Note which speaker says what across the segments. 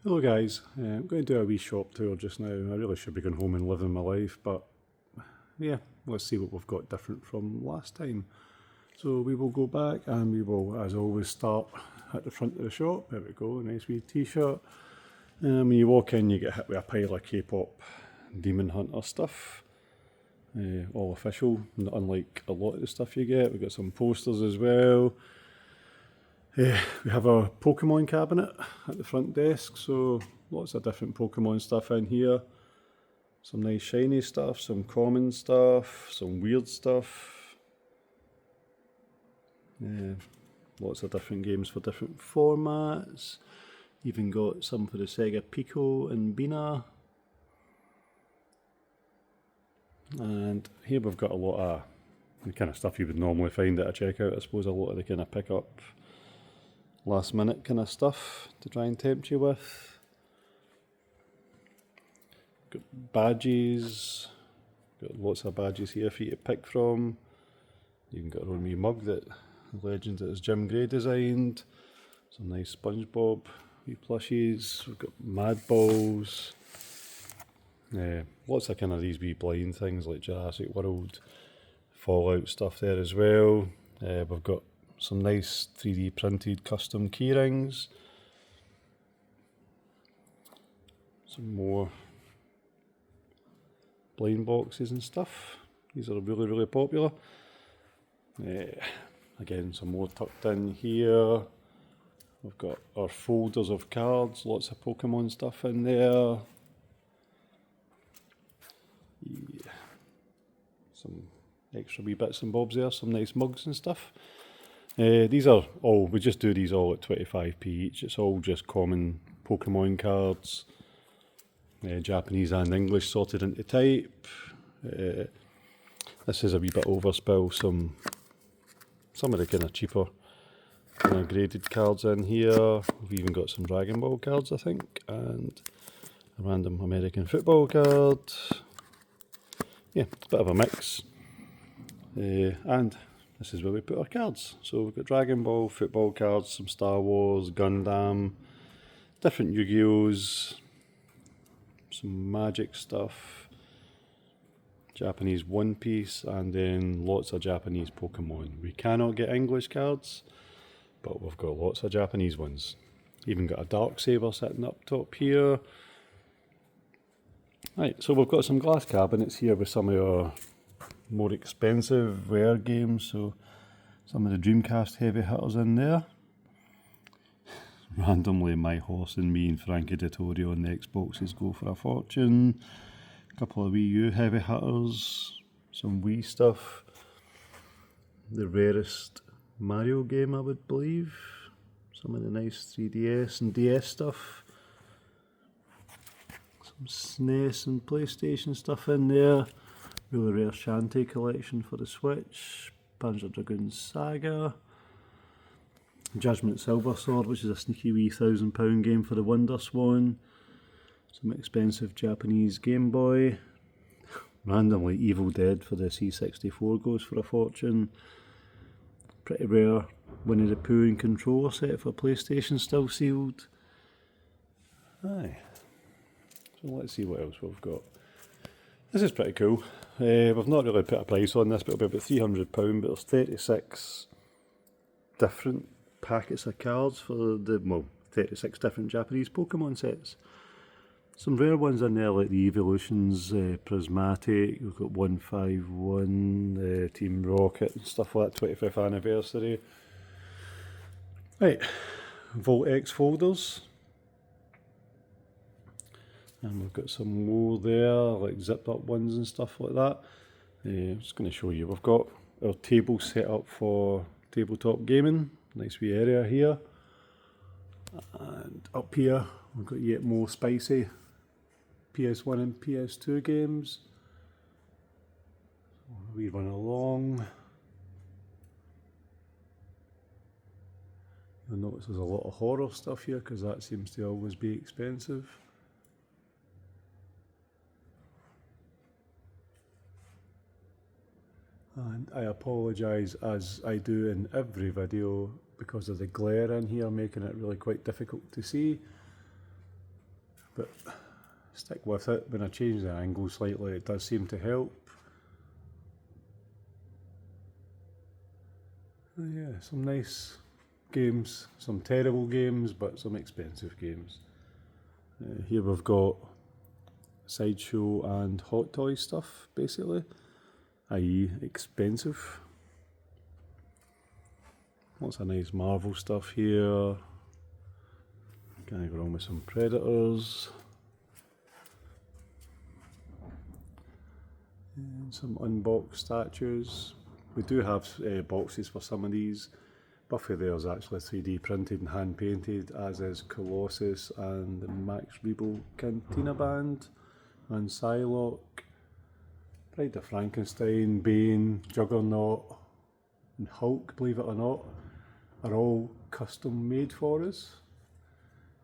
Speaker 1: Hello guys, I'm going to do a wee shop tour just now. I really should be going home and living my life, but yeah, let's see what we've got different from last time. So we will go back and we will, as always, start at the front of the shop. There we go, nice wee t-shirt. When you walk in you get hit with a pile of K-pop Demon Hunter stuff. All official, unlike a lot of the stuff you get. We've got some posters as well. We have our Pokemon cabinet at the front desk, so lots of different Pokemon stuff in here. Some nice shiny stuff, some common stuff, some weird stuff. Lots of different games for different formats. Even got some for the Sega Pico and Bina. And here we've got a lot of the kind of stuff you would normally find at a checkout. I suppose a lot of the kind of pick up last minute kind of stuff to try and tempt you with. Got badges, got lots of badges here for you to pick from. Even got our own wee mug that the legend that is Jim Gray designed. Some nice SpongeBob wee plushies. We've got Mad Balls. Lots of kind of these wee blind things like Jurassic World, Fallout stuff there as well. We've got some nice 3D printed custom keyrings. Some more blind boxes and stuff. These are really popular. Again, some more tucked in here. We've got our folders of cards, lots of Pokemon stuff in there. Yeah. Some extra wee bits and bobs there, some nice mugs and stuff. These are all, we just do these all at 25p each. It's all just common Pokemon cards, Japanese and English sorted into type. This is a wee bit overspill, some of the kind of cheaper kind of graded cards in here. We've even got some Dragon Ball cards, I think, and a random American football card. Yeah, it's a bit of a mix. And this is where we put our cards. So we've got Dragon Ball, football cards, some Star Wars, Gundam, different Yu-Gi-Ohs, some Magic stuff, Japanese One Piece, and then lots of Japanese Pokemon. We cannot get English cards, but we've got lots of Japanese ones. Even got a Darksaber sitting up top here. Right, so we've got some glass cabinets here with some of our more expensive rare games, so some of the Dreamcast heavy hitters in there. Randomly, My Horse and Me and Frankie Dettori on the Xboxes go for a fortune. A couple of Wii U heavy hitters, some Wii stuff. The rarest Mario game, I would believe. Some of the nice 3DS and DS stuff. Some SNES and PlayStation stuff in there. Really rare Shantae collection for the Switch. Panzer Dragoon Saga. Judgment Silver Sword, which is a sneaky wee £1,000 game for the Wonder Swan. Some expensive Japanese Game Boy. Randomly Evil Dead for the C64 goes for a fortune. Pretty rare Winnie the Pooh and controller set for PlayStation, still sealed. Aye. So let's see what else we've got. This is pretty cool. We've not really put a price on this, but it'll be about £300, but there's 36 different packets of cards for the, 36 different Japanese Pokemon sets. Some rare ones in there like the Evolutions, Prismatic, we've got 151, Team Rocket and stuff like that, 25th anniversary. Right, Volt X folders. And we've got some more there, like zipped up ones and stuff like that. I'm just going to show you. We've got our table set up for tabletop gaming. Nice wee area here. And up here, we've got yet more spicy PS1 and PS2 games. We run along. You'll notice there's a lot of horror stuff here because that seems to always be expensive. And I apologise, as I do in every video, because of the glare in here, making it really quite difficult to see. but stick with it. When I change the angle slightly, it does seem to help. Yeah, some nice games, some terrible games, but some expensive games. Here we've got Sideshow and Hot Toys stuff, basically, i.e. expensive. Lots of nice Marvel stuff here. Can't go wrong with some Predators. And some unboxed statues. We do have boxes for some of these. Buffy there's actually 3D printed and hand painted, as is Colossus and the Max Rebo Cantina Band and Psylocke. Bride of Frankenstein, Bane, Juggernaut and Hulk, believe it or not, are all custom made for us.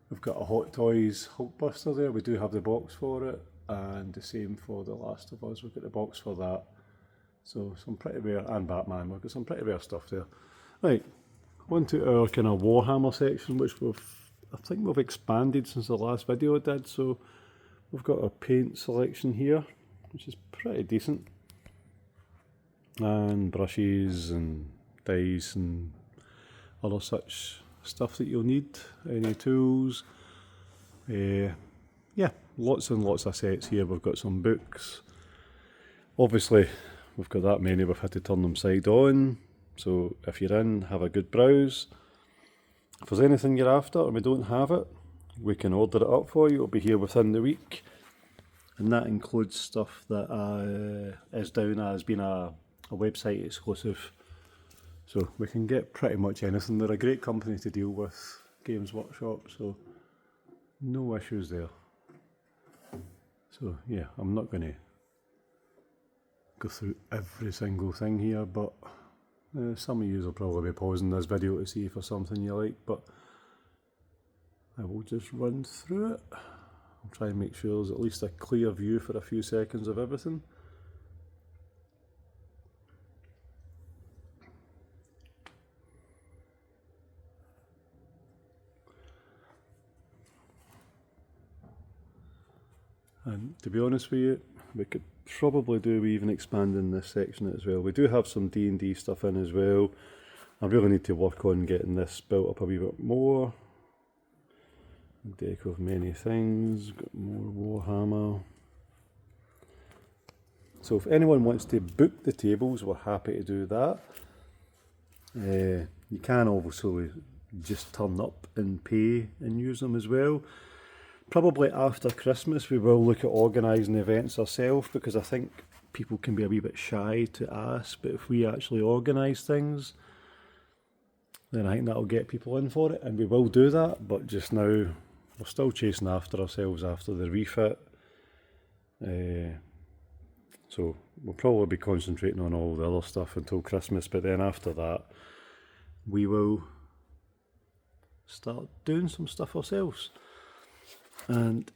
Speaker 1: We've got a Hot Toys Hulkbuster there, we do have the box for it, and the same for The Last of Us, we've got the box for that. So some pretty rare, and Batman, we've got some pretty rare stuff there. Right, on to our kind of Warhammer section, which I think we've expanded since the last video I did. So we've got our paint selection here, which is pretty decent. And brushes and dies and other such stuff that you'll need. Any tools. Yeah, lots and lots of sets here. We've got some books. Obviously, we've got that many, we've had to turn them side on. So if you're in, have a good browse. If there's anything you're after and we don't have it, we can order it up for you. It'll be here within the week. And that includes stuff that is down as being a website exclusive. So we can get pretty much anything. They're a great company to deal with, Games Workshop, so no issues there. So yeah, I'm not going to go through every single thing here, but some of you will probably be pausing this video to see if there's something you like, but I will just run through it. I'll try and make sure there's at least a clear view for a few seconds of everything. And to be honest with you, we could probably do even expanding this section as well. We do have some D&D stuff in as well. I really need to work on getting this built up a wee bit more. Deck of many things, got more Warhammer. So if anyone wants to book the tables, we're happy to do that. You can also just turn up and pay and use them as well. Probably after Christmas we will look at organising events ourselves, because I think people can be a wee bit shy to ask, but if we actually organise things, then I think that'll get people in for it, and we will do that. But just now we're still chasing after ourselves after the refit, so we'll probably be concentrating on all the other stuff until Christmas, but then after that we will start doing some stuff ourselves. And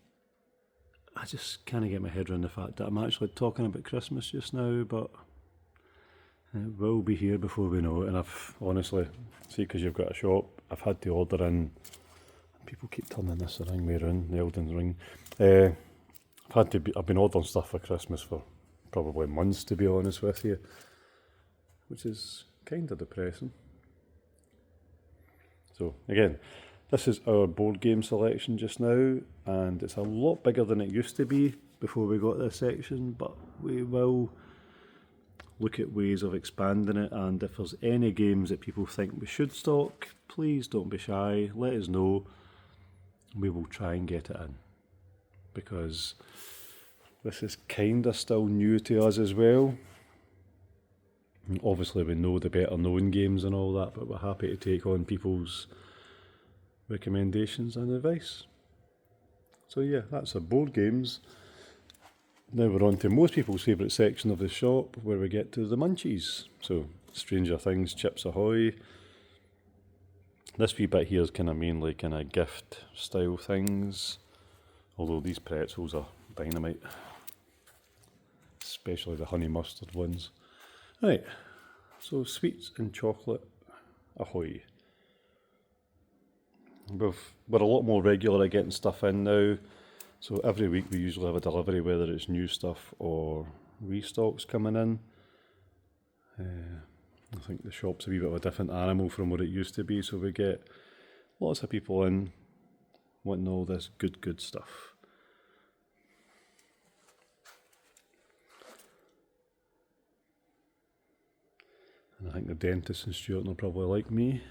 Speaker 1: I just can't get my head around the fact that I'm actually talking about Christmas just now, but it will be here before we know it. And I've honestly, see, because you've got a shop, I've had to order in, people keep turning this the wrong way around, the Elden Ring. I've been ordering stuff for Christmas for probably months, to be honest with you, which is kind of depressing. So again, this is our board game selection just now, and it's a lot bigger than it used to be before we got this section, but we will look at ways of expanding it, and if there's any games that people think we should stock, please don't be shy, let us know. We will try and get it in, because this is kind of still new to us as well. And obviously we know the better known games and all that, but we're happy to take on people's recommendations and advice. So yeah, that's our board games. Now we're on to most people's favourite section of the shop, where we get to the munchies. So Stranger Things, Chips Ahoy. This wee bit here is kind of mainly kind of gift style things, although these pretzels are dynamite, especially the honey mustard ones. Right, so sweets and chocolate ahoy. We're a lot more regular at getting stuff in now. So every week we usually have a delivery, whether it's new stuff or restocks coming in. I think the shop's a wee bit of a different animal from what it used to be, so we get lots of people in wanting all this good stuff. And I think the dentists in Stewarton will probably like me.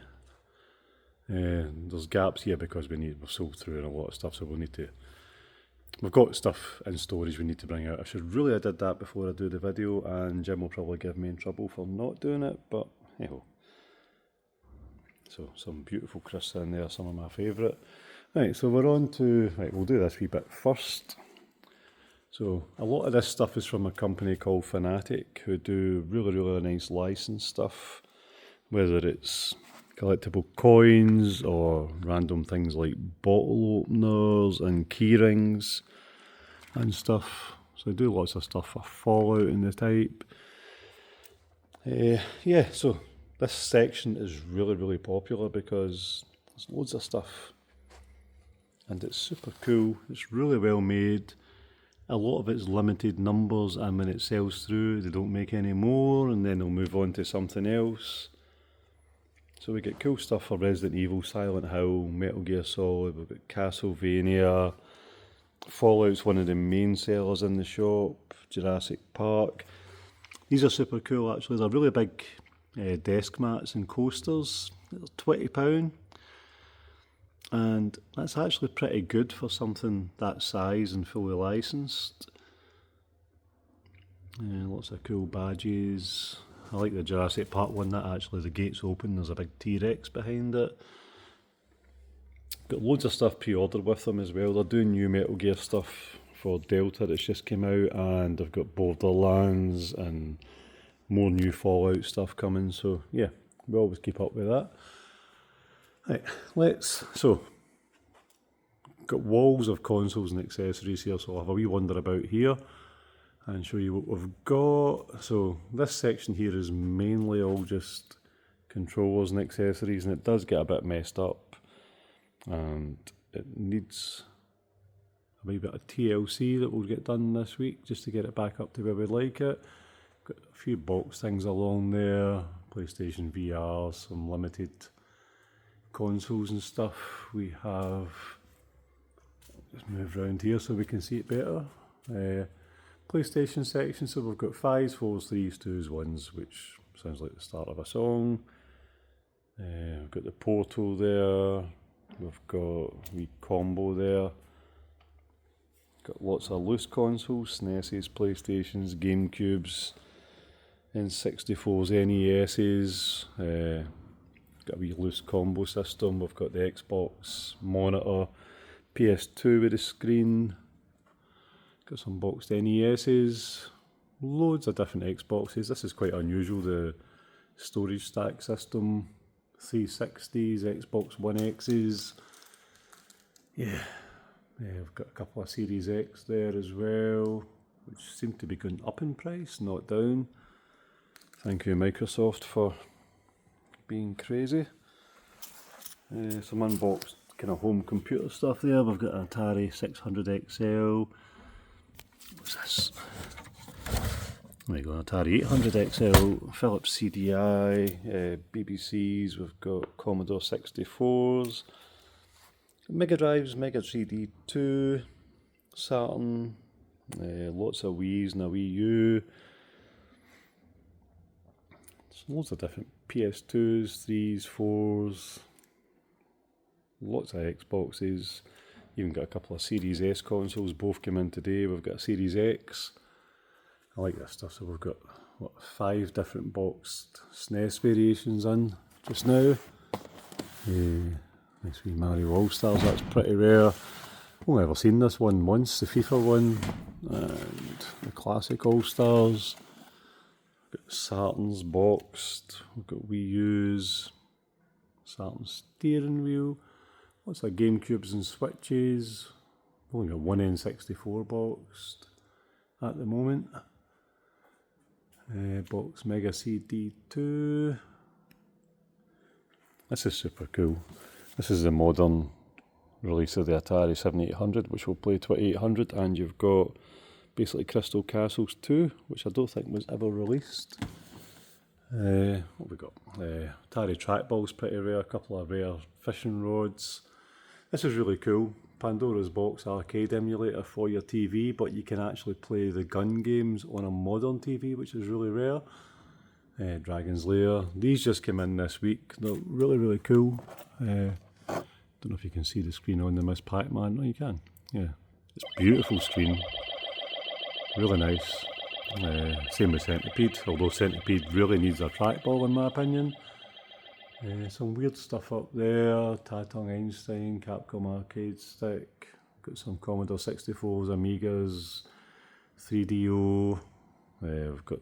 Speaker 1: There's gaps here because we've sold through a lot of stuff, so we've got stuff in storage we need to bring out. I should really have did that before I do the video, and Jim will probably give me in trouble for not doing it, but hey ho. So some beautiful crisps in there, some of my favourite. Right, so we're on to, we'll do this wee bit first. So a lot of this stuff is from a company called Fanatic, who do really nice licensed stuff, whether it's collectible coins or random things like bottle openers and key rings and stuff. So they do lots of stuff for Fallout and the type. Yeah, so this section is really popular because there's loads of stuff and it's super cool. It's really well made. A lot of it's limited numbers, and when it sells through they don't make any more and then they'll move on to something else. So we get cool stuff for Resident Evil, Silent Hill, Metal Gear Solid, we've got Castlevania, Fallout's one of the main sellers in the shop, Jurassic Park. These are super cool actually, they're really big desk mats and coasters, they're £20 and that's actually pretty good for something that size and fully licensed. Lots of cool badges. I like the Jurassic Park one, that actually the gate's open, there's a big T-Rex behind it. Got loads of stuff pre-ordered with them as well. They're doing new Metal Gear stuff for Delta that's just came out, and they've got Borderlands and more new Fallout stuff coming, so yeah, we always keep up with that. Right, so got walls of consoles and accessories here, so I'll have a wee wander about here and show you what we've got. So this section here is mainly all just controllers and accessories, and it does get a bit messed up and it needs a wee bit of TLC that will get done this week just to get it back up to where we like it. Got a few box things along there, PlayStation VR, some limited consoles and stuff. We have, just move around here so we can see it better. PlayStation section, so we've got 5s, 4s, 3s, 2s, 1s, which sounds like the start of a song. We've got the Portal there, we've got a wee combo there. Got lots of loose consoles, SNESes, PlayStations, GameCubes, N64s, NESs. Got a wee loose combo system. We've got the Xbox monitor, PS2 with a screen. Got some boxed NESs, loads of different Xboxes. This is quite unusual, the storage stack system, 360s, Xbox One X's. Yeah, we've got a couple of Series X there as well, which seem to be going up in price, not down. Thank you Microsoft for being crazy. Some unboxed kind of home computer stuff there. We've got an Atari 600 XL. What's this? There we go, Atari 800 XL, Philips CDI, BBCs, we've got Commodore 64s, Mega Drives, Mega CD2, Saturn, lots of Wii's and a Wii U. There's loads of different PS2s, 3s, 4s, lots of Xboxes, even got a couple of Series S consoles, both came in today. We've got a Series X. I like this stuff, so we've got, 5 different boxed SNES variations in just now. Nice wee Mario All-Stars, that's pretty rare. Only ever seen this one once, the FIFA one, and the classic All-Stars. We've got Saturn's boxed, we've got Wii U's, Saturn steering wheel, lots of GameCubes and Switches. We've only got one N64 boxed at the moment. Box Mega CD2. This is super cool. This is the modern release of the Atari 7800, which will play 2800, and you've got basically Crystal Castles 2, which I don't think was ever released. What have we got? Atari trackball's pretty rare, a couple of rare fishing rods. This is really cool. Pandora's Box arcade emulator for your TV, but you can actually play the gun games on a modern TV, which is really rare. Dragon's Lair. These just came in this week. They're really, really cool. Don't know if you can see the screen on the Miss Pac-Man. No, you can. Yeah, it's a beautiful screen. Really nice. Same with Centipede, although Centipede really needs a trackball in my opinion. Some weird stuff up there. Tatong Einstein, Capcom arcade stick. Got some Commodore 64s, Amigas, 3DO. We've got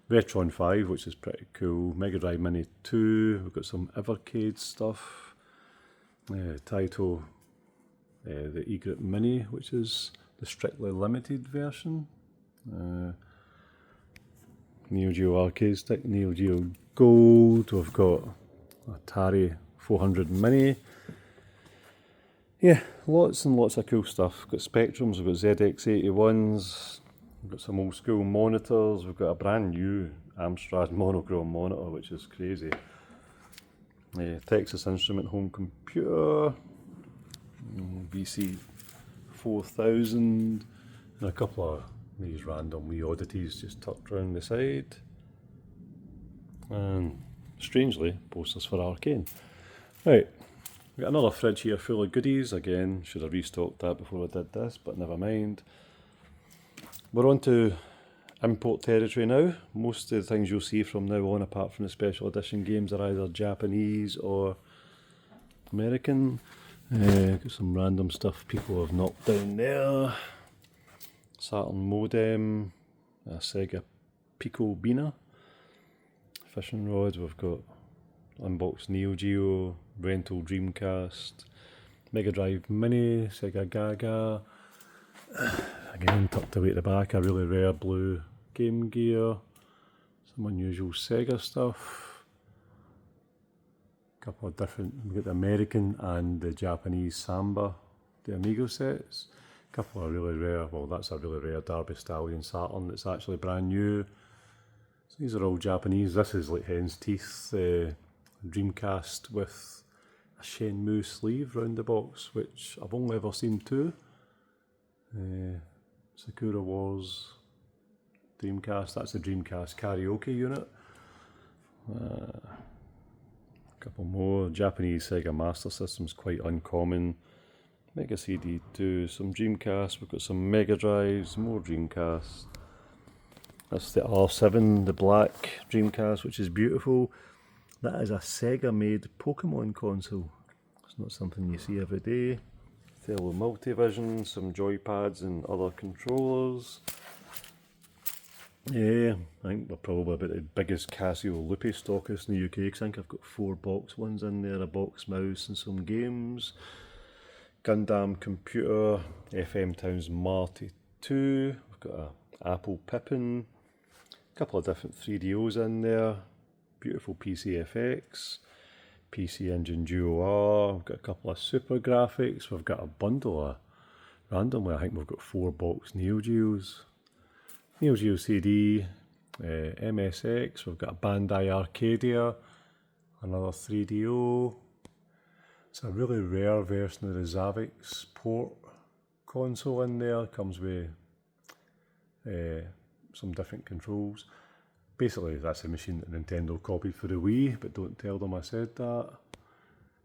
Speaker 1: Retron 5, which is pretty cool. Mega Drive Mini 2. We've got some Evercade stuff. Taito, the Egret Mini, which is the strictly limited version. Neo Geo arcade stick, Neo Geo Gold. We've got Atari 400 Mini. Yeah, lots and lots of cool stuff. We've got Spectrums, we've got ZX81s, we've got some old school monitors, we've got a brand new Amstrad monochrome monitor, which is crazy. Texas Instrument home computer, VC 4000, and a couple of these random wee oddities just tucked around the side. And strangely, posters for Arcane. Right, we've got another fridge here full of goodies. Again, should have restocked that before I did this, but never mind. We're on to import territory now. Most of the things you'll see from now on, apart from the special edition games, are either Japanese or American. Got some random stuff people have knocked down there. Saturn modem, a Sega Pico Bina, fishing rod. We've got unboxed Neo Geo, rental Dreamcast, Mega Drive Mini, Sega Gaga. Again, tucked away at the back, a really rare blue Game Gear, some unusual Sega stuff. A couple of different, we've got the American and the Japanese Samba, the Amigo sets. A couple of really rare, well that's a really rare Derby Stallion Saturn that's actually brand new. So these are all Japanese. This is like hen's teeth, Dreamcast with a Shenmue sleeve round the box, which I've only ever seen two. Sakura Wars Dreamcast, that's the Dreamcast karaoke unit. A couple more. Japanese Sega Master System's quite uncommon. Mega CD2, some Dreamcast, we've got some Mega Drives, more Dreamcast. That's the R7, the black Dreamcast, which is beautiful. That is a Sega made Pokemon console. It's not something you see every day. Fellow Multivision, some joypads and other controllers. Yeah, I think we're probably about the biggest Casio Loopy stockist in the UK, because I think I've got 4 box ones in there, a box mouse and some games. Gundam computer, FM Towns Marty 2, we've got a Apple Pippin, a couple of different 3DOs in there, beautiful PCFX, PC Engine Duo R, we've got a couple of Super Graphics, we've got a bundle of, randomly I think we've got 4 box Neo Geos, Neo Geo CD, MSX, we've got a Bandai Arcadia, another 3DO. It's a really rare version of the Zavix port console in there. Comes with some different controls. Basically, that's a machine that Nintendo copied for the Wii, but don't tell them I said that.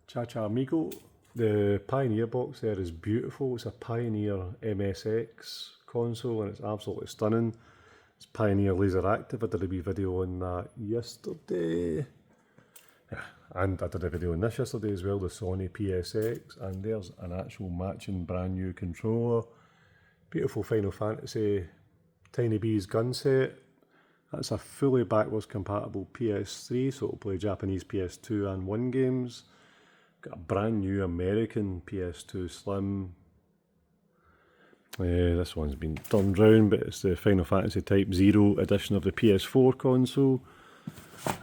Speaker 1: Cha-Cha Amigo. The Pioneer box there is beautiful. It's a Pioneer MSX console and it's absolutely stunning. It's Pioneer Laser Active. I did a wee video on that yesterday. And I did a video on this yesterday as well, the Sony PSX, and there's an actual matching brand new controller. Beautiful Final Fantasy Tiny Bees gun set. That's a fully backwards compatible PS3, so it'll play Japanese PS2 and 1 games. Got a brand new American PS2 Slim. This one's been turned round, but it's the Final Fantasy Type 0 edition of the PS4 console.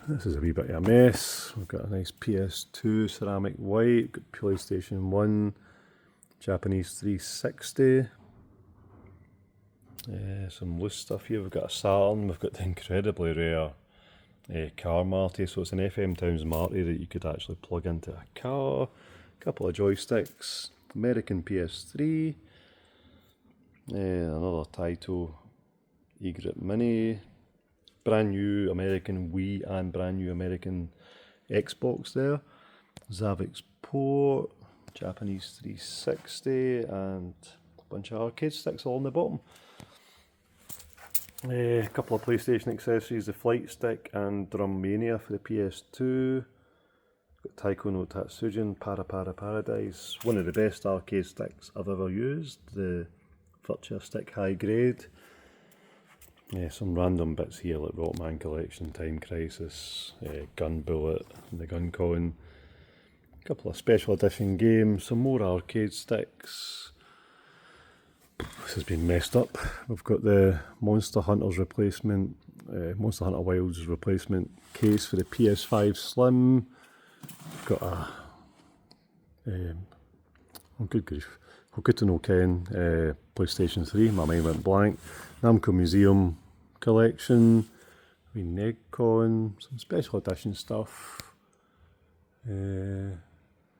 Speaker 1: This is a wee bit of a mess. We've got a nice PS2 ceramic white, got PlayStation 1, Japanese 360. Some loose stuff here. We've got a Saturn. We've got the incredibly rare car Marty. So it's an FM Towns Marty that you could actually plug into a car. A couple of joysticks. American PS3. Another Taito E-Grip Mini. Brand new American Wii and brand new American Xbox there. Zavix port. Japanese 360 and a bunch of arcade sticks all on the bottom. A couple of PlayStation accessories, the Flight Stick and Drum Mania for the PS2. Got Taiko no Tatsujin, Para Paradise, one of the best arcade sticks I've ever used, the Virtua Stick High Grade. Some random bits here like Rockman Collection, Time Crisis, Gun Bullet, and the Gun Con. A couple of special edition games, some more arcade sticks. This has been messed up. We've got the Monster Hunter's replacement, Monster Hunter Wilds replacement case for the PS5 Slim. We've got a, oh good grief, Hokuto no Ken, PlayStation 3, my mind went blank. Namco Museum collection, Negcon, some special edition stuff.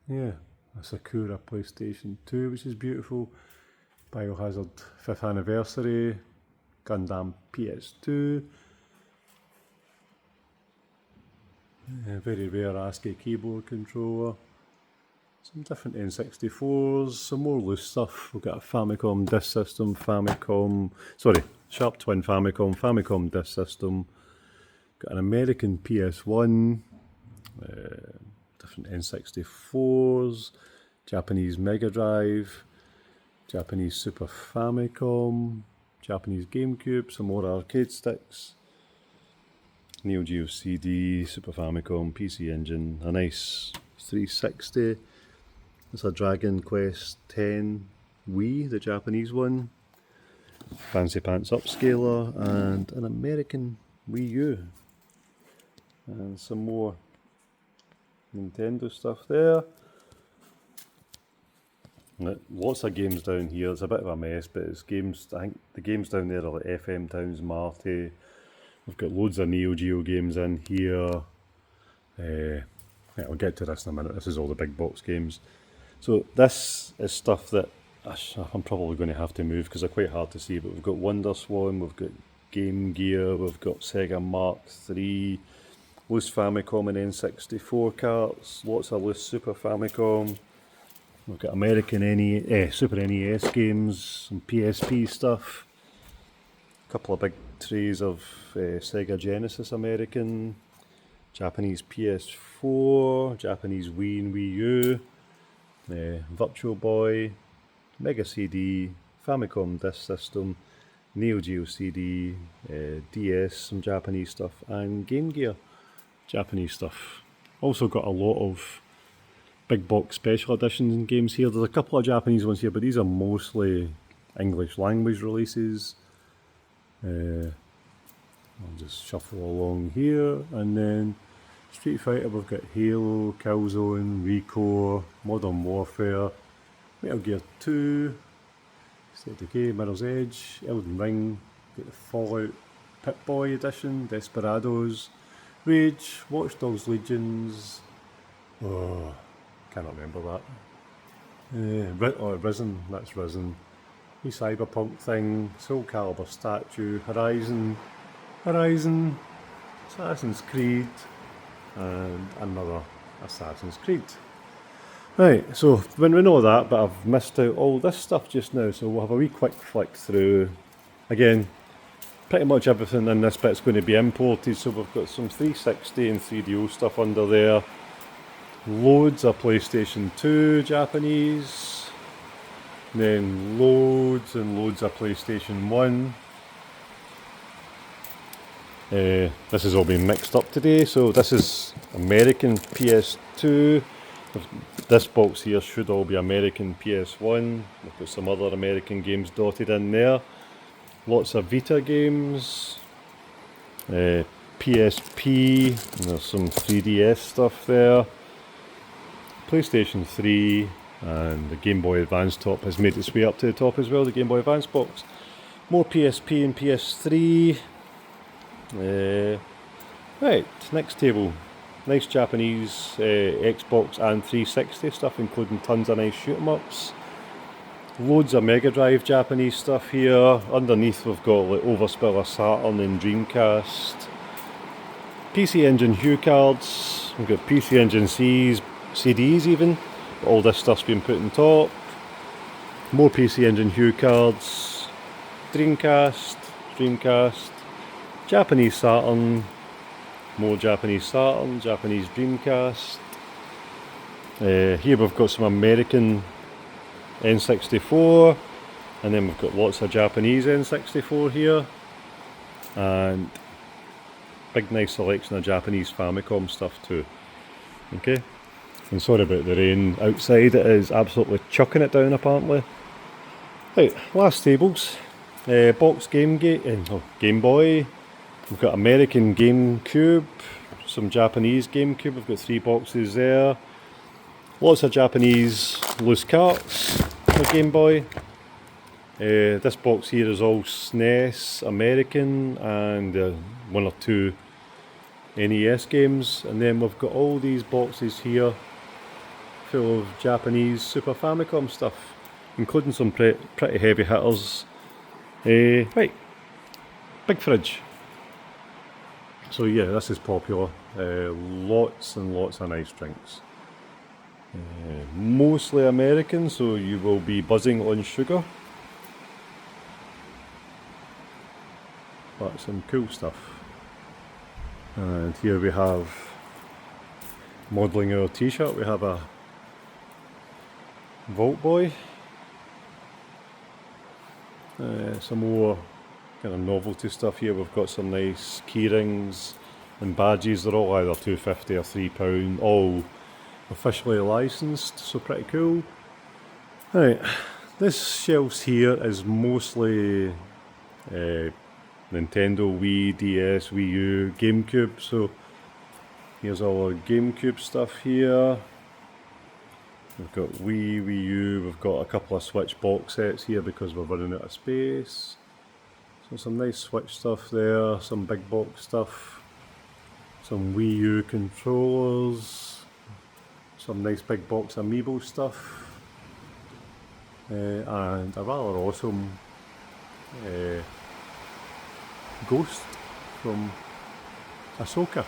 Speaker 1: Yeah, a Sakura PlayStation 2, which is beautiful. Biohazard 5th anniversary, Gundam PS2. Very rare ASCII keyboard controller. Some different N64s, some more loose stuff. We've got a Famicom disk system, Sharp Twin Famicom disk system. Got an American PS1, different N64s, Japanese Mega Drive, Japanese Super Famicom, Japanese GameCube, some more arcade sticks, Neo Geo CD, Super Famicom, PC Engine, a nice 360. It's a Dragon Quest X Wii, the Japanese one, Fancy Pants Upscaler, and an American Wii U. And some more Nintendo stuff there. Lots of games down here. It's a bit of a mess, but it's games. I think the games down there are like FM Towns Marty. We've got loads of Neo Geo games in here. I'll get to this in a minute. This is all the big box games. So this is stuff that I'm probably going to have to move because they're quite hard to see. But we've got Wonder Swan, we've got Game Gear, we've got Sega Mark III, loose Famicom and N64 carts, lots of loose Super Famicom. We've got American Super NES games, some PSP stuff. A couple of big trays of Sega Genesis American, Japanese PS4, Japanese Wii and Wii U, Virtual Boy, Mega CD, Famicom Disk System, Neo Geo CD, DS, some Japanese stuff, and Game Gear Japanese stuff. Also got a lot of big box special edition games here. There's a couple of Japanese ones here, but these are mostly English language releases. I'll just shuffle along here, and then Street Fighter, we've got Halo, Killzone, Recore, Modern Warfare, Metal Gear 2, State of Decay, Mirror's Edge, Elden Ring, got the Fallout Pip-Boy edition, Desperados, Rage, Watch Dogs Legions, cannot remember that. Risen, that's Risen. The Cyberpunk thing, Soul Calibur Statue, Horizon, Assassin's Creed, and another Assassin's Creed. Right, so when we know that, but I've missed out all this stuff just now, so we'll have a wee quick flick through. Again, pretty much everything in this bit's going to be imported, so we've got some 360 and 3DO stuff under there. Loads of PlayStation 2 Japanese, then loads and loads of PlayStation 1. This has all been mixed up today, so this is American PS2. This box here should all be American PS1. We've got some other American games dotted in there. Lots of Vita games, PSP, and there's some 3DS stuff there. PlayStation 3, And the Game Boy Advance top has made its way up to the top as well, the Game Boy Advance box. More PSP and PS3. Right, next table. Nice Japanese Xbox and 360 stuff, including tons of nice shoot 'em ups. Loads of Mega Drive Japanese stuff here. Underneath we've got like Overspiller Saturn and Dreamcast. PC Engine Hue cards. We've got PC Engine C's, CDs even. All this stuff's been put on top. More PC Engine Hue cards. Dreamcast, Japanese Saturn. More Japanese Saturn, Japanese Dreamcast. Here we've got some American N64, and then we've got lots of Japanese N64 here, and big nice selection of Japanese Famicom stuff too. Okay, and sorry about the rain outside, it is absolutely chucking it down apparently. Right, last tables. Box Game Boy. We've got American GameCube, some Japanese GameCube. We've got 3 boxes there. Lots of Japanese loose carts for Game Boy. This box here is all SNES American and 1 or 2 NES games. And then we've got all these boxes here full of Japanese Super Famicom stuff, including some pretty heavy hitters. Right, big fridge. So yeah, this is popular. Lots and lots of nice drinks. Mostly American, so you will be buzzing on sugar. But some cool stuff. And here we have, modelling our t-shirt, we have a Vault Boy. Some more kind of novelty stuff here. We've got some nice key rings and badges. They're all either £2.50 or £3, all officially licensed, so pretty cool. Right, this shelf here is mostly Nintendo, Wii, DS, Wii U, GameCube. So here's all our GameCube stuff here. We've got Wii, Wii U, we've got a couple of Switch box sets here because we're running out of space. So some nice Switch stuff there, some big box stuff, some Wii U controllers, some nice big box Amiibo stuff, and a rather awesome Ghost from Ahsoka,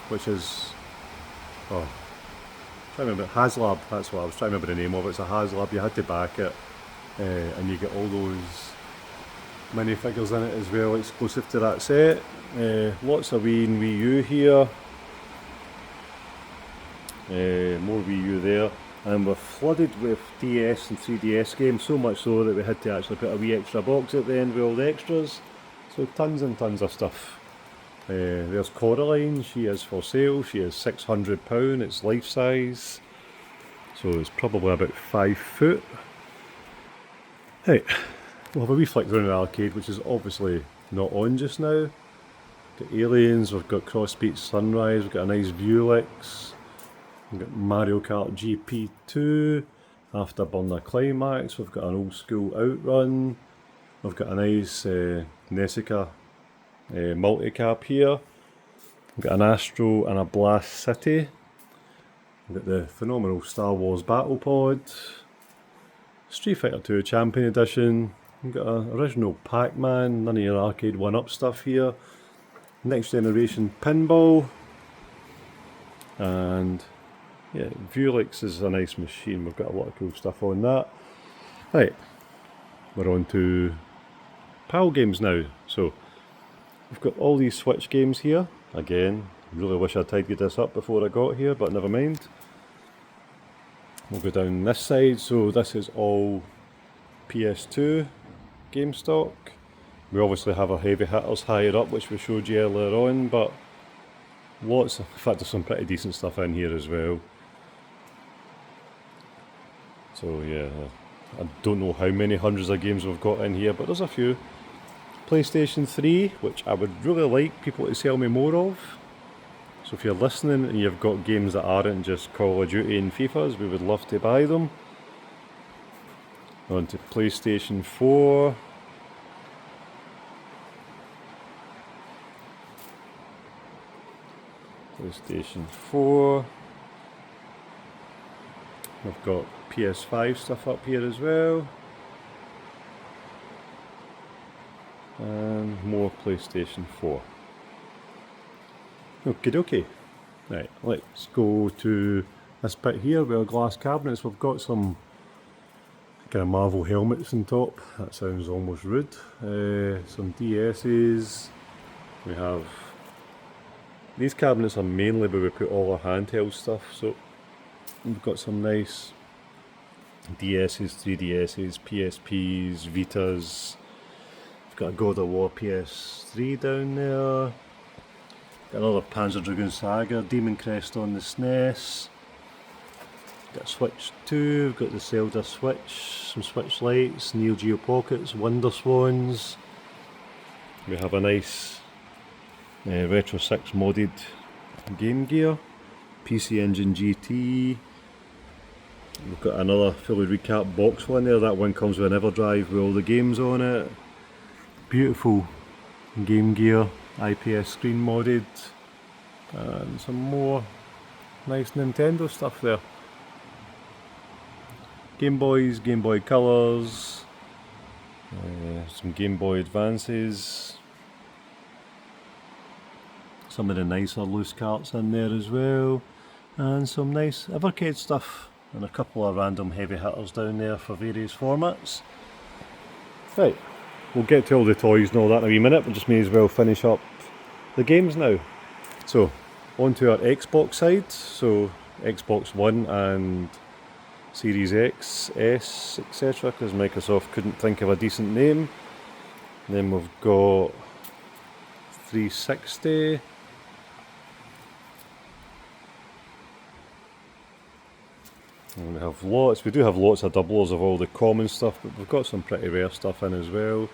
Speaker 1: which is, HasLab, that's what I was trying to remember the name of it. It's a HasLab, you had to back it, and you get all those minifigures in it as well, exclusive to that set. Lots of Wii and Wii U here. More Wii U there. And we're flooded with DS and 3DS games, so much so that we had to actually put a wee extra box at the end with all the extras. So tons and tons of stuff. There's Coraline, she is for sale, she is £600, it's life size, so it's probably about 5 foot. Right, we'll have a wee flick around the arcade, which is obviously not on just now. We've got Aliens, we've got Crossbeat Sunrise, we've got a nice Vuelix, we've got Mario Kart GP2, Afterburner Climax, we've got an old school Outrun, we've got a nice Nessica multi-cap here. We've got an Astro and a Blast City. We've got the phenomenal Star Wars Battle Pod. Street Fighter 2 Champion Edition. We've got an original Pac-Man, none of your arcade 1-up stuff here. Next Generation Pinball. And yeah, Vuelix is a nice machine, we've got a lot of cool stuff on that. Right, we're on to PAL games now. So we've got all these Switch games here. Again, really wish I'd tidied this up before I got here, but never mind. We'll go down this side. So this is all PS2 game stock. We obviously have our heavy hitters higher up, which we showed you earlier on, but lots of, in fact there's some pretty decent stuff in here as well. So yeah, I don't know how many hundreds of games we've got in here, but there's a few. PlayStation 3, which I would really like people to sell me more of. So if you're listening and you've got games that aren't just Call of Duty and FIFAs, we would love to buy them. On to PlayStation 4. PlayStation 4. We've got PS5 stuff up here as well. And more PlayStation 4. Okie dokie. Right, let's go to this bit here with our glass cabinets. We've got some kind of Marvel helmets on top. That sounds almost rude. Some DS's. We have... These cabinets are mainly where we put all our handheld stuff, so we've got some nice DS's, 3DS's, PSP's, Vitas. We've got a God of War PS3 down there. Got another Panzer Dragoon Saga, Demon Crest on the SNES. Got a Switch 2, we've got the Zelda Switch, some Switch lights, Neo Geo Pockets, Wonder Swans. We have a nice Retro 6 modded Game Gear, PC Engine GT. We've got another fully recapped box one there. That one comes with an EverDrive with all the games on it. Beautiful Game Gear, IPS screen modded, and some more nice Nintendo stuff there. Game Boys, Game Boy Colors, some Game Boy Advances, some of the nicer loose carts in there as well, and some nice Evercade stuff, and a couple of random heavy hitters down there for various formats. Right, we'll get to all the toys and all that in a wee minute, but just may as well finish up the games now. So, on to our Xbox side, so Xbox One and Series X, S, etc., because Microsoft couldn't think of a decent name. And then we've got 360. And we have lots, we do have lots of doublers of all the common stuff, but we've got some pretty rare stuff in as well.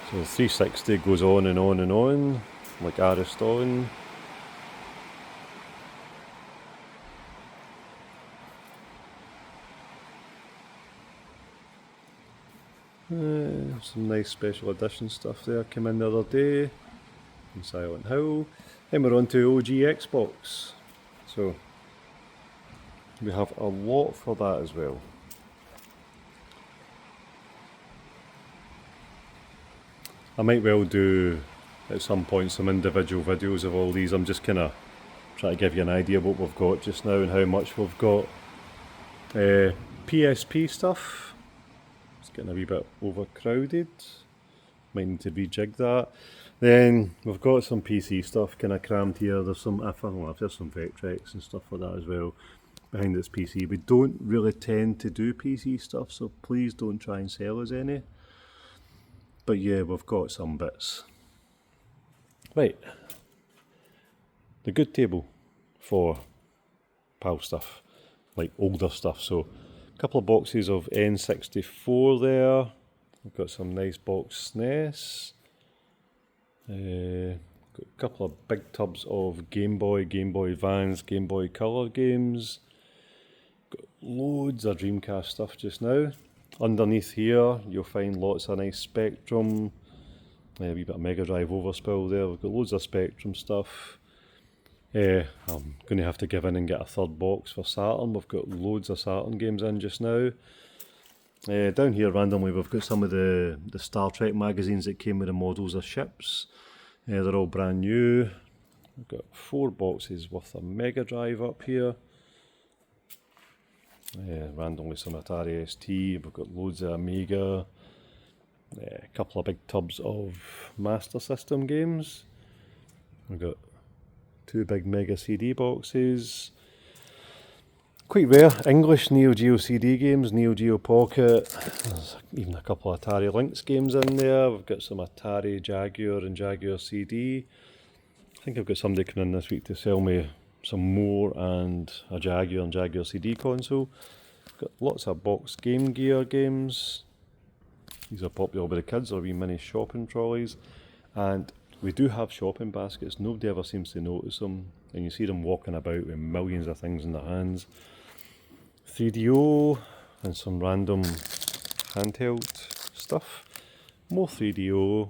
Speaker 1: So 360 goes on and on and on, like Ariston. Some nice special edition stuff there came in the other day from Silent Hill. Then we're on to OG Xbox. So we have a lot for that as well. I might well do at some point some individual videos of all these. I'm just kind of trying to give you an idea of what we've got just now and how much we've got. PSP stuff. Getting a wee bit overcrowded, might need to rejig that. Then we've got some PC stuff kind of crammed here. There's some, there's some Vectrex and stuff like that as well behind this PC. We don't really tend to do PC stuff, so please don't try and sell us any. But yeah, we've got some bits. Right, the good table for PAL stuff, like older stuff. So couple of boxes of N64 there. We've got some nice box SNES. Got a couple of big tubs of Game Boy, Game Boy Advance, Game Boy Color games. Got loads of Dreamcast stuff just now. Underneath here you'll find lots of nice Spectrum. A wee bit of Mega Drive overspill there. We've got loads of Spectrum stuff. I'm going to have to give in and get a third box for Saturn. We've got loads of Saturn games in just now. Down here randomly we've got some of the Star Trek magazines that came with the models of ships. They're all brand new. We've got 4 boxes worth of Mega Drive up here. Randomly some Atari ST. We've got loads of Amiga. A couple of big tubs of Master System games. We've got 2 big Mega CD boxes. Quite rare English Neo Geo CD games, Neo Geo Pocket. There's even a couple of Atari Lynx games in there. We've got some Atari Jaguar and Jaguar CD. I think I've got somebody coming in this week to sell me some more and a Jaguar and Jaguar CD console. Got lots of box Game Gear games. These are popular with the kids, or wee mini shopping trolleys. And we do have shopping baskets. Nobody ever seems to notice them, and you see them walking about with millions of things in their hands. 3DO and some random handheld stuff. More 3DO,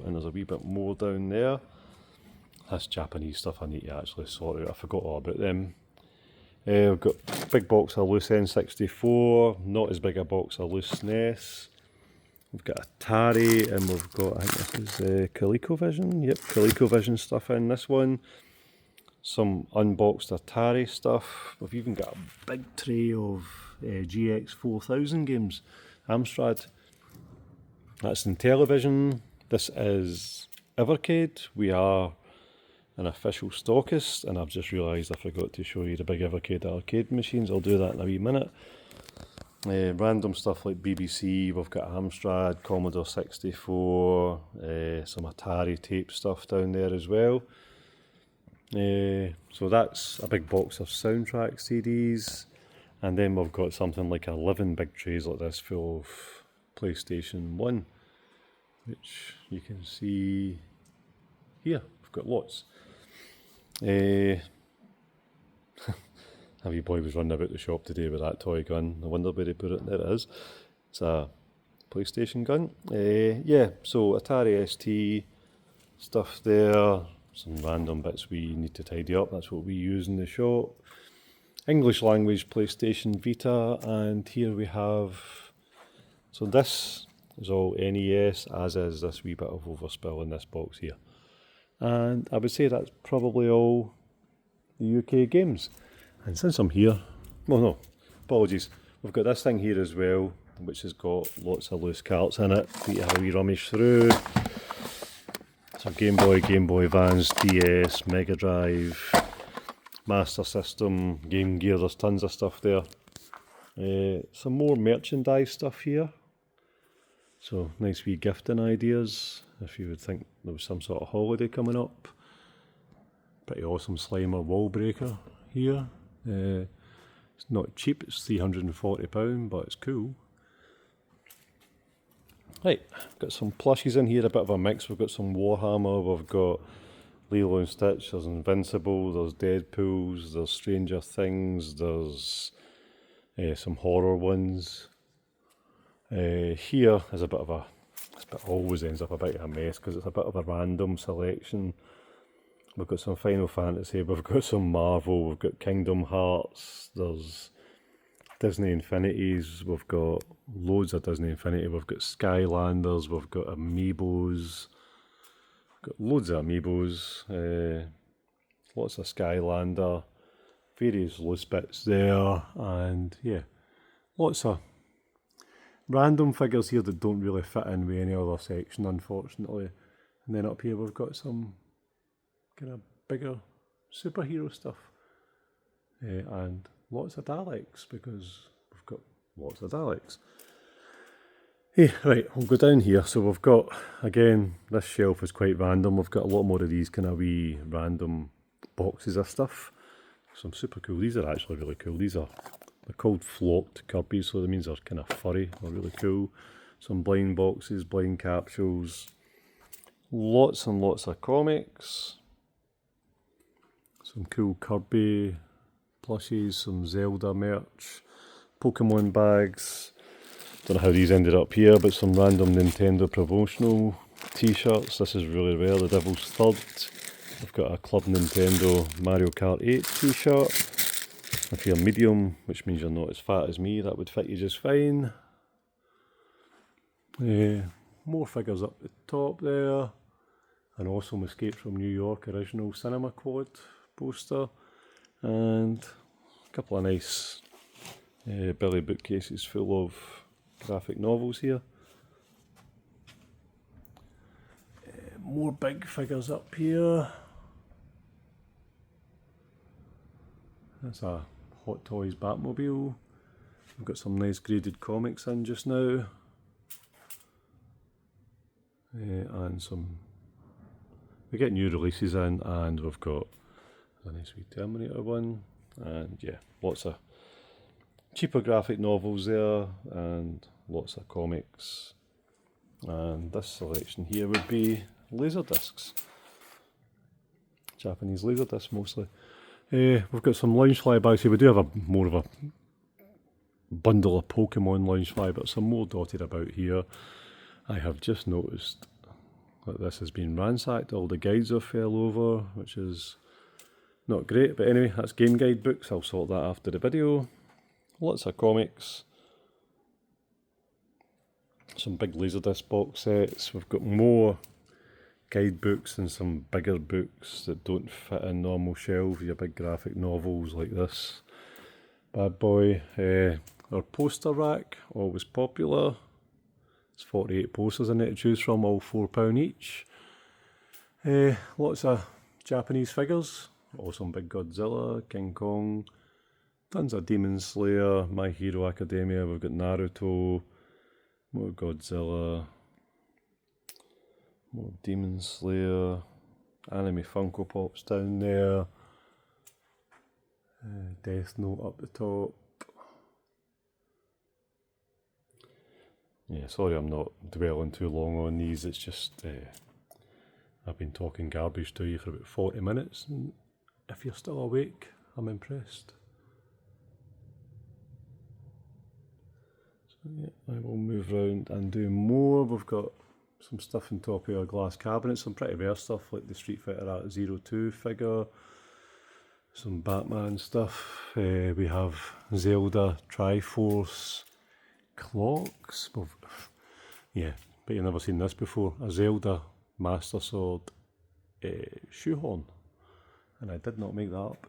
Speaker 1: and there's a wee bit more down there. That's Japanese stuff I need to actually sort out. I forgot all about them. We've got a big box of loose N64, not as big a box of loose NES. We've got Atari, and we've got, I think this is ColecoVision. Yep, ColecoVision stuff in this one. Some unboxed Atari stuff. We've even got a big tray of GX4000 games. Amstrad. That's in television. This is Evercade. We are an official stockist, and I've just realised I forgot to show you the big Evercade arcade machines. I'll do that in a wee minute. Random stuff like BBC, we've got Amstrad, Commodore 64, some Atari tape stuff down there as well. So that's a big box of soundtrack CDs, and then we've got something like 11 big trays like this full of PlayStation 1, which you can see here. We've got lots. A wee boy was running about the shop today with that toy gun. I wonder where they put it. There it is. It's a PlayStation gun. Yeah, so Atari ST stuff there. Some random bits we need to tidy up. That's what we use in the shop. English language PlayStation Vita, and here we have. So this is all NES, as is this wee bit of overspill in this box here. And I would say that's probably all the UK games. And since I'm here, well no, apologies, we've got this thing here as well, which has got lots of loose carts in it for you to have a wee rummage through. So Game Boy, Game Boy Advance, DS, Mega Drive, Master System, Game Gear, there's tons of stuff there. Some more merchandise stuff here. So nice wee gifting ideas, if you would think there was some sort of holiday coming up. Pretty awesome Slimer wall breaker here. It's not cheap, it's £340, but it's cool. Right, got some plushies in here, a bit of a mix. We've got some Warhammer, we've got Lilo and Stitch, there's Invincible, there's Deadpools, there's Stranger Things, there's some horror ones. Here is a bit of a, this bit always ends up a bit of a mess because it's a bit of a random selection. We've got some Final Fantasy, we've got some Marvel, we've got Kingdom Hearts, there's Disney Infinities, we've got loads of Disney Infinity, we've got Skylanders, we've got Amiibos, got loads of Amiibos, lots of Skylander, various loose bits there, and yeah, lots of random figures here that don't really fit in with any other section, unfortunately. And then up here we've got some kind of bigger superhero stuff, and lots of Daleks, because we've got lots of Daleks. Hey, right, we'll go down here. So we've got, again, this shelf is quite random. We've got a lot more of these kind of wee random boxes of stuff. Some super cool. These are actually really cool. They're called flocked Kirby, so that means they're kind of furry. They're really cool. Some blind boxes, blind capsules. Lots and lots of comics. Some cool Kirby plushies, some Zelda merch, Pokemon bags. Don't know how these ended up here, but some random Nintendo promotional t-shirts. This is really rare, the Devil's Third. I've got a Club Nintendo Mario Kart 8 t-shirt. If you're medium, which means you're not as fat as me, that would fit you just fine. More figures up the top there. An awesome Escape from New York original cinema quad poster. And a couple of nice Billy bookcases full of graphic novels here. More big figures up here. That's a Hot Toys Batmobile. We've got some nice graded comics in just now. And some, we get new releases in, and we've got a nice wee Terminator one, and yeah, lots of cheaper graphic novels there, and lots of comics. And this selection here would be laser discs, Japanese laser discs mostly. We've got some Loungefly bags here. We do have more of a bundle of Pokemon Loungefly, but some more dotted about here. I have just noticed that this has been ransacked. All the guides have fell over, which is not great. But anyway, that's game guide books. I'll sort that after the video. Lots of comics. Some big Laserdisc box sets. We've got more guidebooks and some bigger books that don't fit in normal shelves. Your big graphic novels like this bad boy. Our poster rack, always popular. There's 48 posters in it to choose from, all £4 each. Lots of Japanese figures. Also some big Godzilla, King Kong. Tons of Demon Slayer, My Hero Academia. We've got Naruto, more Godzilla, more Demon Slayer, anime Funko Pops down there, Death Note up the top. Yeah, sorry I'm not dwelling too long on these, it's just I've been talking garbage to you for about 40 minutes, and if you're still awake, I'm impressed. So yeah, I will move around and do more. We've got some stuff on top of our glass cabinet, some pretty rare stuff like the Street Fighter Art 02 figure, some Batman stuff. We have Zelda Triforce clocks. Yeah, but you've never seen this before. A Zelda Master Sword shoehorn, and I did not make that up.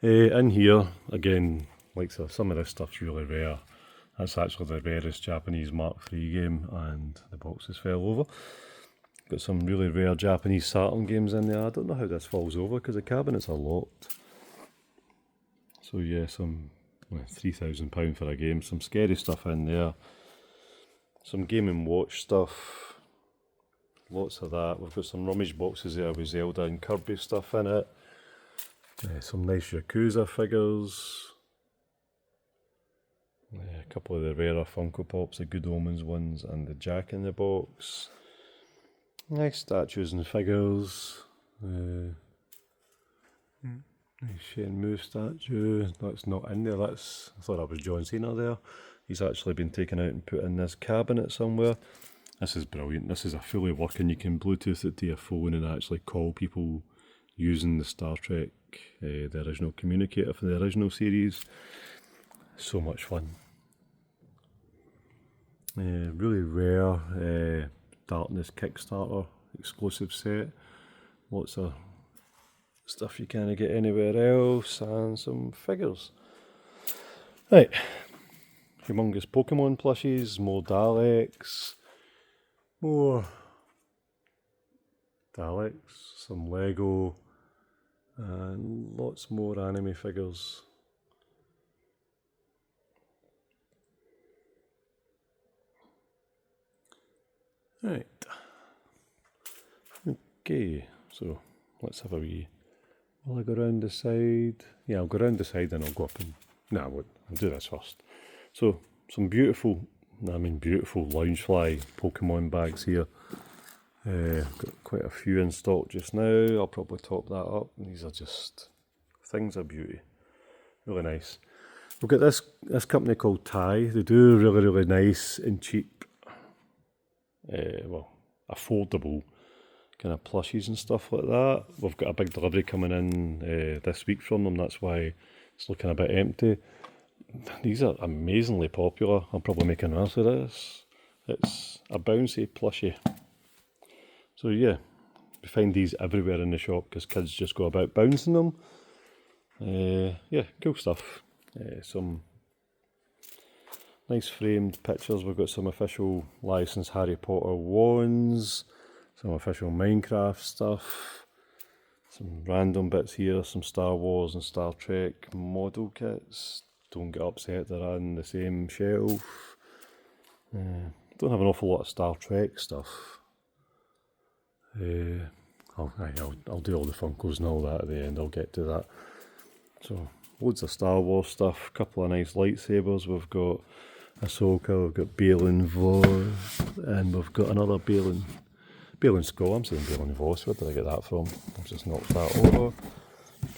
Speaker 1: In here, again, like so, some of this stuff's really rare. That's actually the rarest Japanese Mark III game, and the boxes fell over. Got some really rare Japanese Saturn games in there. I don't know how this falls over because the cabinets are locked. So yeah, some £3,000 for a game. Some scary stuff in there. Some Game & Watch stuff. Lots of that. We've got some rummage boxes there with Zelda and Kirby stuff in it. Some nice Yakuza figures. A couple of the rarer Funko Pops, the Good Omens ones and the Jack in the Box. Nice statues and figures. Nice Shenmue statue. That's not in there. I thought that was John Cena there. He's actually been taken out and put in this cabinet somewhere. This is brilliant. This is a fully working, you can Bluetooth it to your phone and actually call people using the Star Trek, the original communicator from the original series. So much fun. Really rare Darkness Kickstarter exclusive set. Lots of stuff you can't get anywhere else, and some figures. Right, humongous Pokemon plushies, more Daleks, some Lego, and lots more anime figures. Right, okay, so let's have a wee, will I go around the side? Yeah, I'll go around the side and I'll go up and, no, I'll do this first. So, some beautiful Loungefly Pokemon bags here. Got quite a few in stock just now. I'll probably top that up. These are just things of beauty. Really nice. We've got this company called Thai. They do really nice and cheap, affordable kind of plushies and stuff like that. We've got a big delivery coming in this week from them. That's why it's looking a bit empty. These are amazingly popular. I'll probably make an answer to this. It's a bouncy plushie. So yeah, you find these everywhere in the shop because kids just go about bouncing them. Yeah, cool stuff. Some nice framed pictures. We've got some official licensed Harry Potter wands, some official Minecraft stuff, some random bits here, some Star Wars and Star Trek model kits. Don't get upset, they're on the same shelf. Don't have an awful lot of Star Trek stuff. I'll do all the Funkos and all that at the end, I'll get to that. So, loads of Star Wars stuff, a couple of nice lightsabers. We've got Ahsoka, we've got Balin Voss, and we've got another Balin Skull. I'm saying Balin Voss, where did I get that from? I've just knocked that over.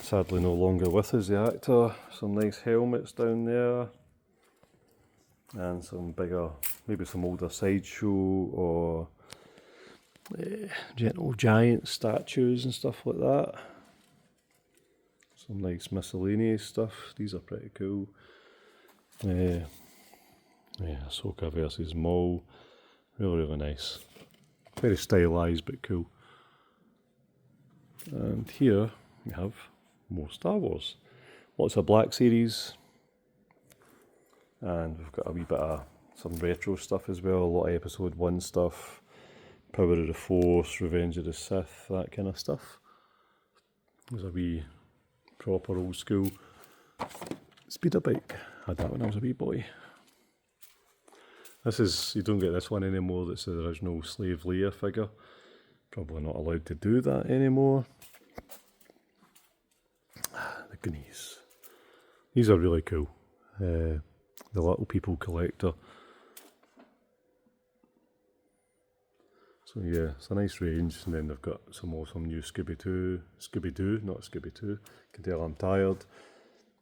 Speaker 1: sadly no longer with us, the actor. Some nice helmets down there. And some bigger, maybe some older sideshow or gentle giant statues and stuff like that. Some nice miscellaneous stuff. These are pretty cool. Yeah, Ahsoka versus Maul. Really nice. Very stylised but cool. And here we have more Star Wars. Lots of Black Series. And we've got a wee bit of some retro stuff as well. A lot of Episode 1 stuff. Power of the Force, Revenge of the Sith, that kind of stuff. There's a wee proper old school speeder bike. I had that when I was a wee boy. This is, you don't get this one anymore, that's the original Slave Leia figure. Probably not allowed to do that anymore. The Goonies. These are really cool. The Little People Collector. So yeah, it's a nice range, and then they've got some awesome new Scooby-Doo, not Scooby-Doo. Can tell I'm tired.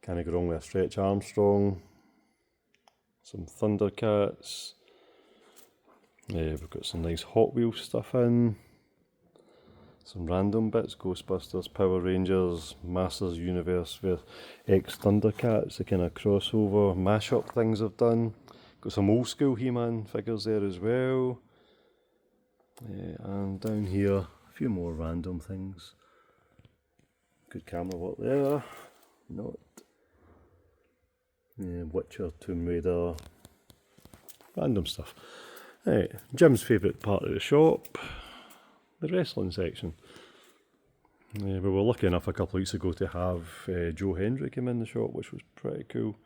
Speaker 1: Can't go wrong with a Stretch Armstrong. Some Thundercats. Yeah, we've got some nice Hot Wheels stuff in. Some random bits, Ghostbusters, Power Rangers, Masters Universe X Thundercats, the kind of crossover mashup things I've done. Got some old school He-Man figures there as well. And down here, a few more random things. Good camera work there. Not. Witcher, Tomb Raider. Random stuff. Right, Jim's favourite part of the shop. The wrestling section. We were lucky enough a couple of weeks ago to have Joe Hendry come in the shop, which was pretty cool.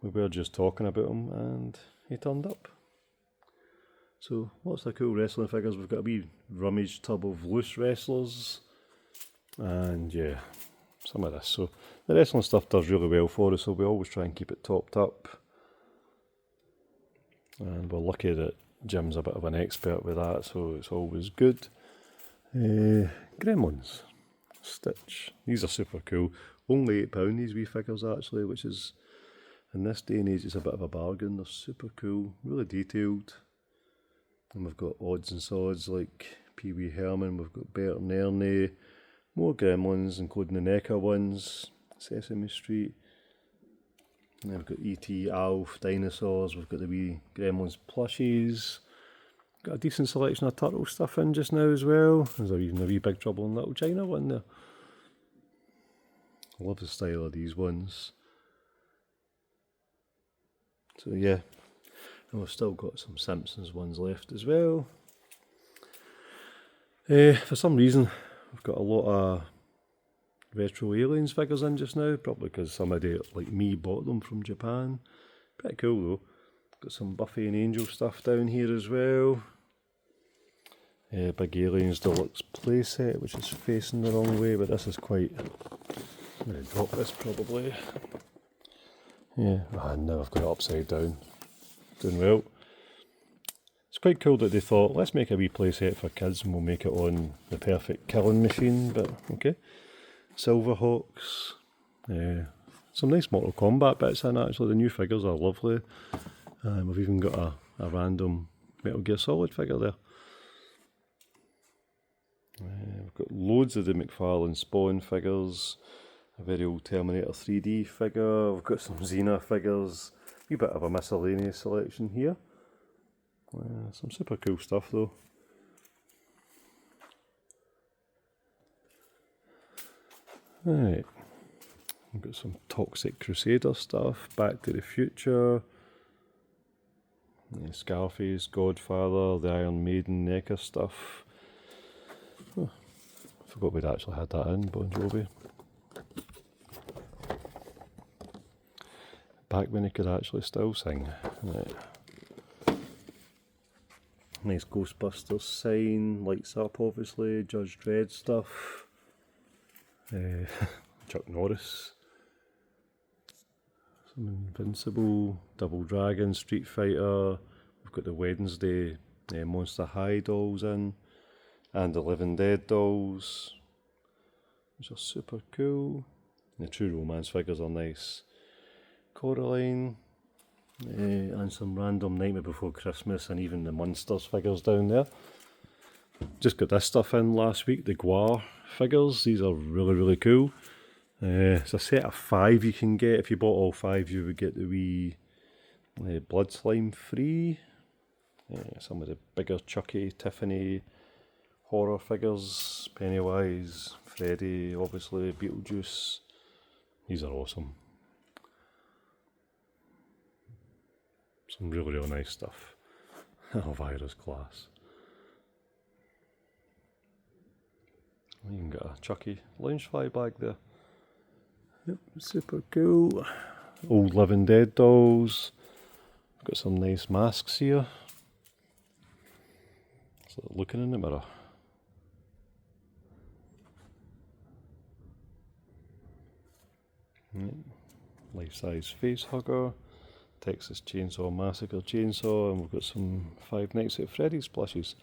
Speaker 1: We were just talking about him and he turned up. So lots of cool wrestling figures. We've got a wee rummage tub of loose wrestlers. And yeah, some of this. So the wrestling stuff does really well for us, so we always try and keep it topped up. And we're lucky that Jim's a bit of an expert with that, so it's always good. Gremlins. Stitch. These are super cool. Only £8 these wee figures actually, which is, in this day and age, it's a bit of a bargain. They're super cool, really detailed. And we've got odds and sods like Pee Wee Herman, we've got Bert and Ernie, more Gremlins, including the NECA ones, Sesame Street. And then we've got E.T., Alf, dinosaurs, we've got the wee Gremlins plushies. Got a decent selection of turtle stuff in just now as well. There's even a wee Big Trouble in Little China one there. I love the style of these ones. So yeah, and we've still got some Simpsons ones left as well. For some reason, we've got a lot of retro Aliens figures in just now, probably because somebody like me bought them from Japan. Pretty cool though. Got some Buffy and Angel stuff down here as well. Big Aliens Deluxe playset, which is facing the wrong way, but this is quite... I'm going to drop this probably. Yeah, now I've got it upside down. Doing well. It's quite cool that they thought, let's make a wee playset for kids and we'll make it on the perfect killing machine, but okay. Silverhawks. Some nice Mortal Kombat bits in actually, the new figures are lovely. We've even got a random Metal Gear Solid figure there. We've got loads of the McFarlane Spawn figures, a very old Terminator 3D figure, we've got some Xena figures, a wee bit of a miscellaneous selection here. Some super cool stuff though. Right, we've got some Toxic Crusader stuff, Back to the Future, Scarface, Godfather, the Iron Maiden, NECA stuff. Oh, I forgot we'd actually had that in, Bon Jovi. Back when he could actually still sing. Right. Nice Ghostbusters sign, lights up obviously, Judge Dredd stuff. Chuck Norris. Some Invincible, Double Dragon, Street Fighter. We've got the Wednesday Monster High dolls in. And the Living Dead dolls. which are super cool. The True Romance figures are nice. Coraline, and some random Nightmare Before Christmas, and even the Munsters figures down there. Just got this stuff in last week, the Guar figures. These are really cool. It's a set of 5 you can get. If you bought all 5, you would get the wee blood slime free. Some of the bigger Chucky, Tiffany horror figures, Pennywise, Freddy, obviously, Beetlejuice. These are awesome. Some really nice stuff. Oh, Virus Class. You can get a Chucky Loungefly bag there. Yep, super cool. Old Living Dead dolls. Got some nice masks here. So looking in the mirror. Life-size face hugger. Texas Chainsaw Massacre chainsaw, and we've got some Five Nights at Freddy's plushies.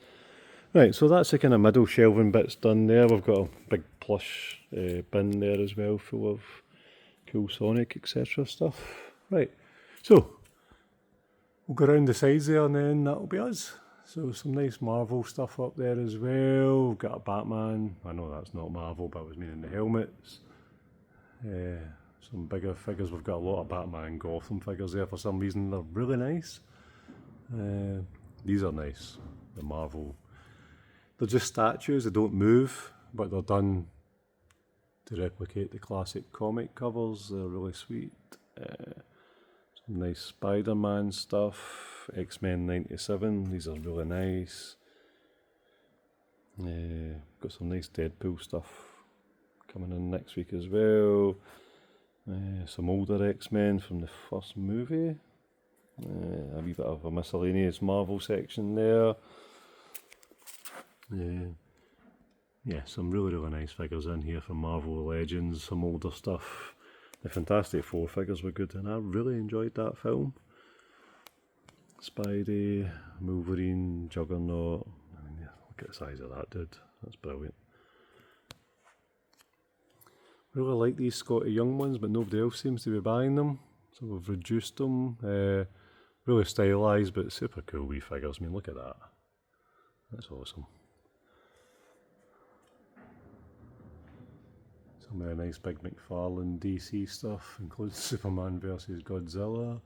Speaker 1: Right, so that's the kind of middle shelving bits done there. We've got a big plush bin there as well, full of cool Sonic, etc. stuff. Right, so we'll go around the sides there and then that'll be us. So some nice Marvel stuff up there as well. We've got a Batman. I know that's not Marvel, but I was meaning the helmets. Some bigger figures. We've got a lot of Batman Gotham figures there for some reason. They're really nice. These are nice. The Marvel. They're just statues. They don't move, but they're done to replicate the classic comic covers. They're really sweet. Some nice Spider-Man stuff. X-Men 97. These are really nice. Got some nice Deadpool stuff coming in next week as well. Some older X-Men from the first movie. A wee bit of a miscellaneous Marvel section there. Yeah, some really nice figures in here from Marvel Legends, some older stuff. The Fantastic Four figures were good, and I really enjoyed that film. Spidey, Wolverine, Juggernaut. I mean, look at the size of that dude. That's brilliant. Really like these Scotty Young ones, but nobody else seems to be buying them, so we've reduced them. Really stylised, but super cool wee figures. I mean, look at that. That's awesome. Some nice big McFarlane DC stuff, includes Superman versus Godzilla.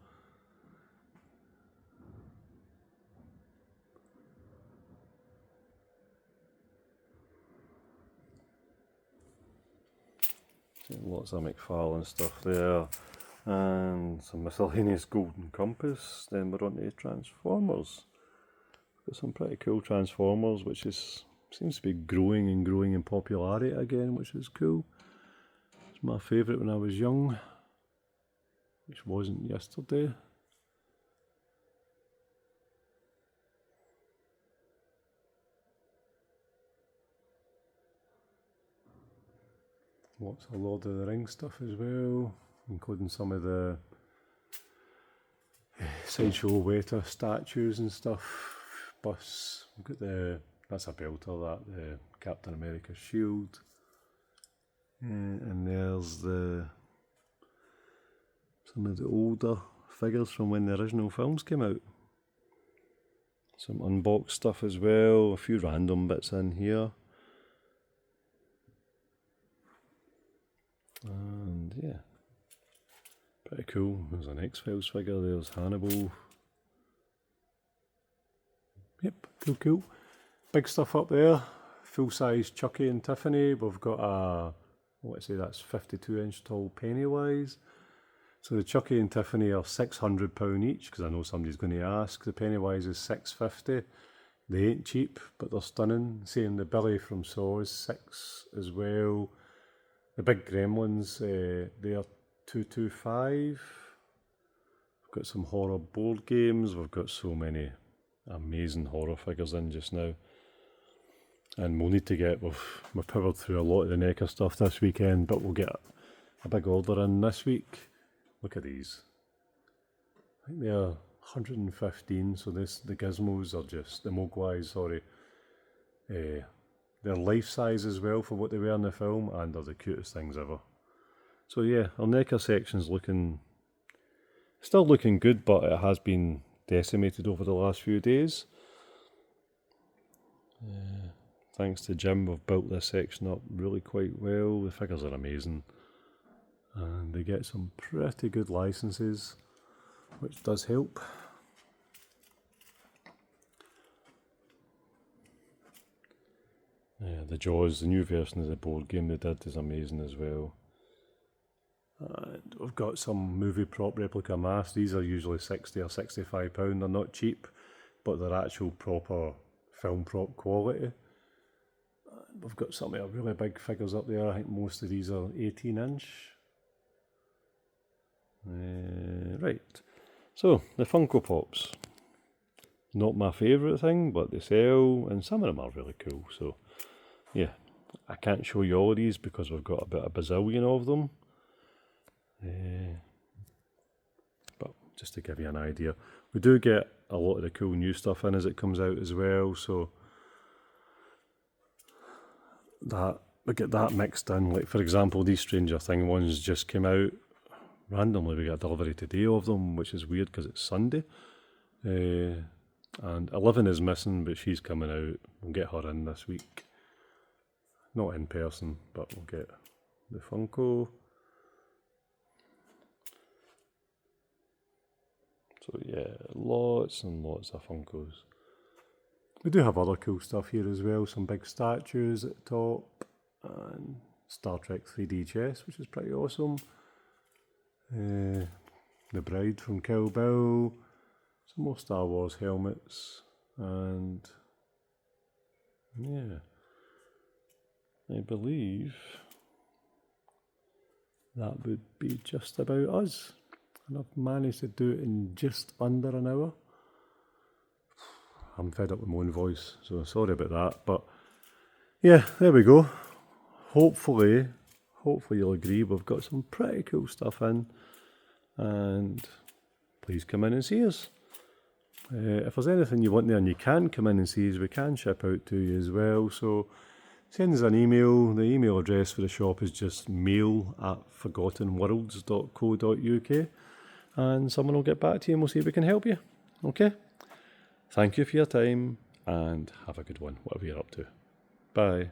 Speaker 1: Lots of McFarlane stuff there, and some miscellaneous Golden Compass. Then we're on to Transformers. Got some pretty cool Transformers, which seems to be growing in popularity again, which is cool. It's my favourite when I was young, which wasn't yesterday. Lots of Lord of the Rings stuff as well, including some of the Sideshow Weta statues and stuff. Plus, we've got that's a belter, the Captain America shield. And there's some of the older figures from when the original films came out. Some unboxed stuff as well, a few random bits in here. And yeah, pretty cool. There's an X-Files figure, there's Hannibal. Yep, cool. Big stuff up there. Full-size Chucky and Tiffany. We've got that's 52-inch tall Pennywise. So the Chucky and Tiffany are £600 each, because I know somebody's going to ask. The Pennywise is $650. They ain't cheap, but they're stunning. Same the Billy from Saw is $6 as well. The big Gremlins, they're $225. We've got some horror board games. We've got so many amazing horror figures in just now. And we'll need to we've powered through a lot of the NECA stuff this weekend, but we'll get a big order in this week. Look at these. I think they're 115, so the gizmos are just, the Mogwais, They're life size as well for what they were in the film, and they're the cutest things ever. So yeah, our necker section's still looking good, but it has been decimated over the last few days. Thanks to Jim, we've built this section up really quite well. The figures are amazing, and they get some pretty good licenses, which does help. The Jaws, the new version of the board game they did is amazing as well. And we've got some movie prop replica masks. These are usually £60 or £65. They're not cheap, but they're actual proper film prop quality. And we've got some of our really big figures up there. I think most of these are 18-inch. Right, so the Funko Pops. Not my favourite thing, but they sell, and some of them are really cool. So yeah, I can't show you all of these because we've got about a bazillion of them. But just to give you an idea, we do get a lot of the cool new stuff in as it comes out as well, so that we get that mixed in. Like for example, these Stranger Things ones just came out randomly. We got a delivery today of them, which is weird because it's Sunday. And 11 is missing, but she's coming out. We'll get her in this week. Not in person, but we'll get the Funko. So yeah, lots and lots of Funkos. We do have other cool stuff here as well. Some big statues at the top, and Star Trek 3D chess, which is pretty awesome. The bride from Kill Bill. Some more Star Wars helmets, and yeah, I believe that would be just about us. And I've managed to do it in just under an hour. I'm fed up with my own voice, so sorry about that. But yeah, there we go. Hopefully you'll agree we've got some pretty cool stuff in. And please come in and see us. If there's anything you want there and you can come in and see us, we can ship out to you as well. So send us an email. The email address for the shop is just mail@forgottenworlds.co.uk, and someone will get back to you and we'll see if we can help you. Okay? Thank you for your time and have a good one, whatever you're up to. Bye.